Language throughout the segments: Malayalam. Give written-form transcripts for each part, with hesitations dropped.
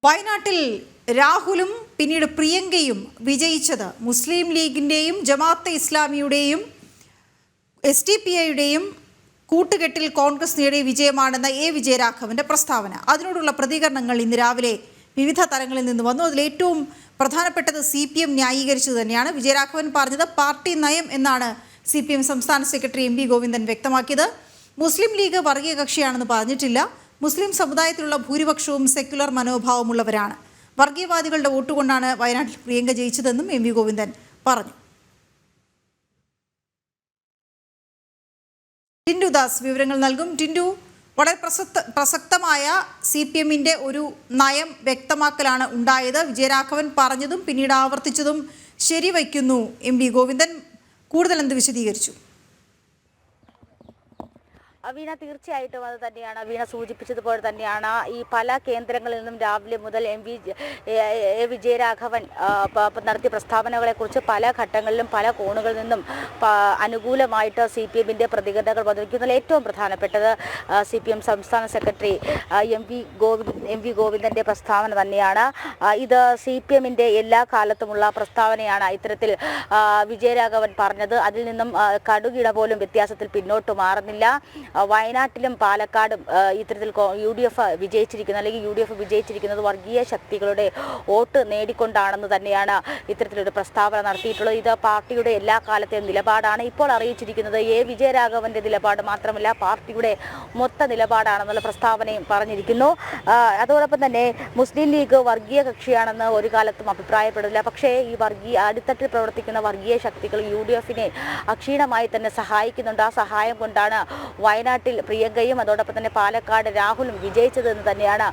വയനാട്ടിൽ രാഹുലും പിന്നീട് പ്രിയങ്കയും വിജയിച്ചത് മുസ്ലിം ലീഗിൻ്റെയും ജമാഅത്തെ ഇസ്ലാമിയുടെയും SDPIയുടെയും കൂട്ടുകെട്ടിൽ കോൺഗ്രസ് നേടിയ വിജയമാണെന്ന വിജയരാഘവന്റെ പ്രസ്താവന. അതിനോടുള്ള പ്രതികരണങ്ങൾ ഇന്ന് രാവിലെ വിവിധ തലങ്ങളിൽ നിന്ന് വന്നു. അതിൽ ഏറ്റവും പ്രധാനപ്പെട്ടത് CPM ന്യായീകരിച്ചത് തന്നെയാണ്. വിജയരാഘവൻ പറഞ്ഞത് പാർട്ടി നയം എന്നാണ് CPM സംസ്ഥാന സെക്രട്ടറി MV ഗോവിന്ദൻ വ്യക്തമാക്കിയത്. മുസ്ലിം ലീഗ് വർഗീയ കക്ഷിയാണെന്ന് പറഞ്ഞിട്ടില്ല. മുസ്ലിം സമുദായത്തിലുള്ള ഭൂരിപക്ഷവും സെക്യുലർ മനോഭാവമുള്ളവരാണ്. വർഗീയവാദികളുടെ വോട്ടുകൊണ്ടാണ് വയനാട്ടിൽ പ്രിയങ്ക ജയിച്ചതെന്നും MV ഗോവിന്ദൻ പറഞ്ഞു. ടിൻഡു ദാസ് വിവരങ്ങൾ നൽകും. ടിൻഡു, വളരെ പ്രസക്തമായ CPMന്റെ ഒരു നയം വ്യക്തമാക്കലാണ് ഉണ്ടായത്. വിജയരാഘവൻ പറഞ്ഞതും പിന്നീട് ആവർത്തിച്ചതും ശരിവയ്ക്കുന്നു MV ഗോവിന്ദൻ. കൂടുതൽ എന്ത് വിശദീകരിച്ചു? വീണ, തീർച്ചയായിട്ടും അത് തന്നെയാണ്. വീണ സൂചിപ്പിച്ചതുപോലെ തന്നെയാണ് ഈ പല കേന്ദ്രങ്ങളിൽ നിന്നും രാവിലെ മുതൽ വിജയരാഘവൻ നടത്തിയ പ്രസ്താവനകളെക്കുറിച്ച് പല ഘട്ടങ്ങളിലും പല കോണുകളിൽ നിന്നും അനുകൂലമായിട്ട് CPMന്റെ പ്രതികരണങ്ങൾ വന്നിരിക്കുന്നതിൽ ഏറ്റവും പ്രധാനപ്പെട്ടത് CPM സംസ്ഥാന സെക്രട്ടറി MV ഗോവിന്ദന്റെ പ്രസ്താവന തന്നെയാണ്. ഇത് CPMന്റെ എല്ലാ കാലത്തുമുള്ള പ്രസ്താവനയാണ്. ഇത്തരത്തിൽ വിജയരാഘവൻ പറഞ്ഞത് അതിൽ നിന്നും കടുകിട പോലും വ്യത്യാസത്തിൽ പിന്നോട്ട് മാറുന്നില്ല. വയനാട്ടിലും പാലക്കാടും ഇത്തരത്തിൽ UDF വിജയിച്ചിരിക്കുന്നത് അല്ലെങ്കിൽ UDF വിജയിച്ചിരിക്കുന്നത് വർഗീയ ശക്തികളുടെ വോട്ട് നേടിക്കൊണ്ടാണെന്ന് തന്നെയാണ് ഇത്തരത്തിലൊരു പ്രസ്താവന നടത്തിയിട്ടുള്ളത്. ഇത് പാർട്ടിയുടെ എല്ലാ കാലത്തെയും നിലപാടാണ്. ഇപ്പോൾ അറിയിച്ചിരിക്കുന്നത് വിജയരാഘവന്റെ നിലപാട് മാത്രമല്ല, പാർട്ടിയുടെ മൊത്ത നിലപാടാണെന്നുള്ള പ്രസ്താവനയും പറഞ്ഞിരിക്കുന്നു. അതോടൊപ്പം തന്നെ മുസ്ലിം ലീഗ് വർഗീയ കക്ഷിയാണെന്ന് ഒരു കാലത്തും അഭിപ്രായപ്പെടില്ല. പക്ഷേ ഈ അടിത്തട്ടിൽ പ്രവർത്തിക്കുന്ന വർഗീയ ശക്തികൾ UDFനെ അക്ഷീണമായി തന്നെ സഹായിക്കുന്നുണ്ട്. ആ സഹായം കൊണ്ടാണ് വയനാട്ടിൽ പ്രിയങ്കയും അതോടൊപ്പം തന്നെ പാലക്കാട് രാഹുലും വിജയിച്ചതെന്ന് തന്നെയാണ്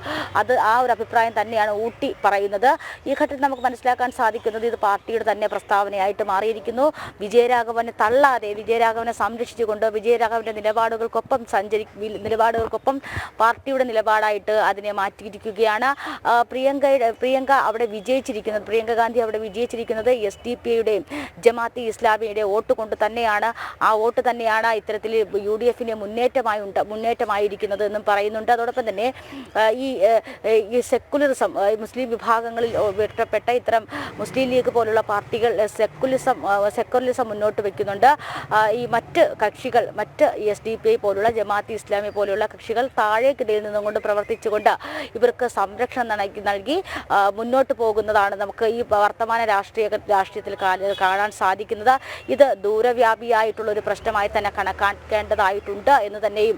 ആ ഒരു അഭിപ്രായം തന്നെയാണ് ഊട്ടി പറയുന്നത്. ഈ ഘട്ടത്തിൽ നമുക്ക് മനസ്സിലാക്കാൻ സാധിക്കുന്നത് ഇത് പാർട്ടിയുടെ തന്നെ പ്രസ്താവനയായിട്ട് മാറിയിരിക്കുന്നു. വിജയരാഘവനെ തള്ളാതെ, വിജയരാഘവനെ സംരക്ഷിച്ചുകൊണ്ട് വിജയരാഘവന്റെ നിലപാടുകൾക്കൊപ്പം പാർട്ടിയുടെ നിലപാടായിട്ട് അതിനെ മാറ്റിയിരിക്കുകയാണ്. പ്രിയങ്ക അവിടെ വിജയിച്ചിരിക്കുന്നത്, പ്രിയങ്ക ഗാന്ധി അവിടെ വിജയിച്ചിരിക്കുന്നത് SDPIയുടെയും ജമാഅത്തെ ഇസ്ലാമിയുടെയും വോട്ട് കൊണ്ട് തന്നെയാണ്. ആ വോട്ട് തന്നെയാണ് ഇത്തരത്തിൽ UDFന്റെ മുന്നേറ്റമായിരിക്കുന്നത് എന്നും പറയുന്നുണ്ട്. അതോടൊപ്പം തന്നെ ഈ സെക്കുലറിസം, മുസ്ലിം വിഭാഗങ്ങളിൽ ഒറ്റപ്പെട്ട ഇത്തരം മുസ്ലിം ലീഗ് പോലുള്ള പാർട്ടികൾ സെക്കുലറിസം മുന്നോട്ട് വയ്ക്കുന്നുണ്ട്. ഈ മറ്റ് കക്ഷികൾ, മറ്റ് SDPI പോലുള്ള ജമാഅത്തെ ഇസ്ലാമി പോലുള്ള കക്ഷികൾ താഴേക്കിടയിൽ നിന്നുകൊണ്ട് പ്രവർത്തിച്ചുകൊണ്ട് ഇവർക്ക് സംരക്ഷണം നൽകി മുന്നോട്ട് പോകുന്നതാണ് നമുക്ക് ഈ വർത്തമാന രാഷ്ട്രീയത്തിൽ കാണാൻ സാധിക്കുന്നത്. ഇത് ദൂരവ്യാപിയായിട്ടുള്ള ഒരു പ്രശ്നമായി തന്നെ കണക്കാക്കേണ്ടതായിട്ടുണ്ട് എന്ന് തന്നെയും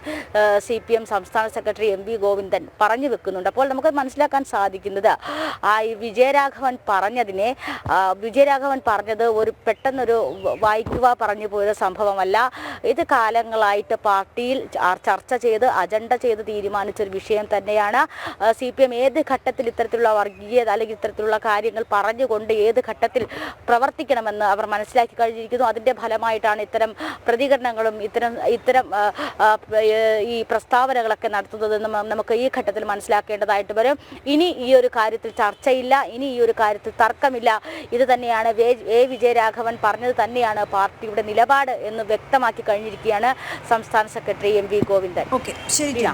CPM സംസ്ഥാന സെക്രട്ടറി MV ഗോവിന്ദൻ പറഞ്ഞു വെക്കുന്നുണ്ട്. അപ്പോൾ നമുക്ക് മനസ്സിലാക്കാൻ സാധിക്കുന്നത് വിജയരാഘവൻ പറഞ്ഞത് ഒരു പെട്ടെന്നൊരു വായിക്കുക പറഞ്ഞു പോയ സംഭവമല്ല. ഇത് കാലങ്ങളായിട്ട് പാർട്ടിയിൽ ചർച്ച ചെയ്ത് അജണ്ട ചെയ്ത് തീരുമാനിച്ചൊരു വിഷയം തന്നെയാണ്. CPM ഏത് ഘട്ടത്തിൽ ഇത്തരത്തിലുള്ള വർഗീയത അല്ലെങ്കിൽ ഇത്തരത്തിലുള്ള കാര്യങ്ങൾ പറഞ്ഞുകൊണ്ട് ഏത് ഘട്ടത്തിൽ പ്രവർത്തിക്കണമെന്ന് അവർ മനസ്സിലാക്കി കഴിഞ്ഞിരിക്കുന്നു. അതിൻ്റെ ഫലമായിട്ടാണ് ഇത്തരം പ്രതികരണങ്ങളും ഇത്തരം ഈ പ്രസ്താവനകളൊക്കെ നടത്തുന്നതെന്ന് നമുക്ക് ഈ ഘട്ടത്തിൽ മനസ്സിലാക്കേണ്ടതായിട്ട് വരും. ഇനി ഈ ഒരു കാര്യത്തിൽ ചർച്ചയില്ല, ഇനി ഈ ഒരു കാര്യത്തിൽ തർക്കമില്ല. ഇത് തന്നെയാണ് വിജയരാഘവൻ പറഞ്ഞത് തന്നെയാണ് പാർട്ടിയുടെ നിലപാട് എന്ന് വ്യക്തമാക്കി കഴിഞ്ഞിരിക്കുകയാണ് സംസ്ഥാന സെക്രട്ടറി MV ഗോവിന്ദൻ. ശരി.